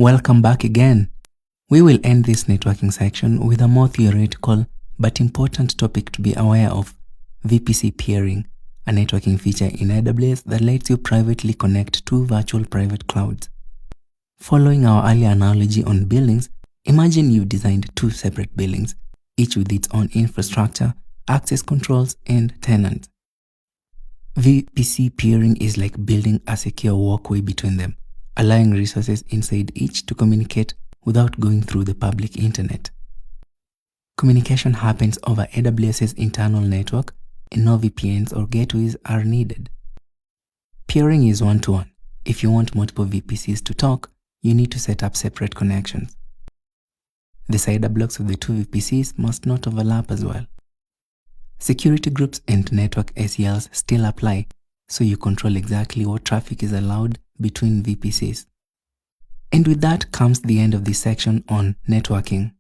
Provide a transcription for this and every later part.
Welcome back again. We will end this networking section with a more theoretical but important topic to be aware of: VPC Peering, a networking feature in AWS that lets you privately connect two virtual private clouds. Following our earlier analogy on buildings, imagine you've designed two separate buildings, each with its own infrastructure, access controls, and tenants. VPC peering is like building a secure walkway between them, allowing resources inside each to communicate without going through the public internet. Communication happens over AWS's internal network, and no VPNs or gateways are needed. Peering is one-to-one. If you want multiple VPCs to talk, you need to set up separate connections. The CIDR blocks of the two VPCs must not overlap as well. Security groups and network ACLs still apply, so you control exactly what traffic is allowed between VPCs. And with that comes the end of this section on networking.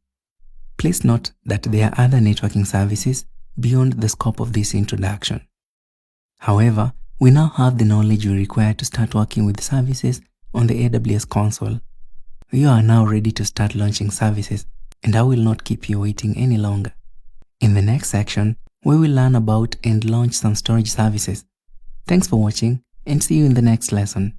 Please note that there are other networking services beyond the scope of this introduction. However, we now have the knowledge we require to start working with services on the AWS console. You are now ready to start launching services, and I will not keep you waiting any longer. In the next section, we will learn about and launch some storage services. Thanks for watching, and see you in the next lesson.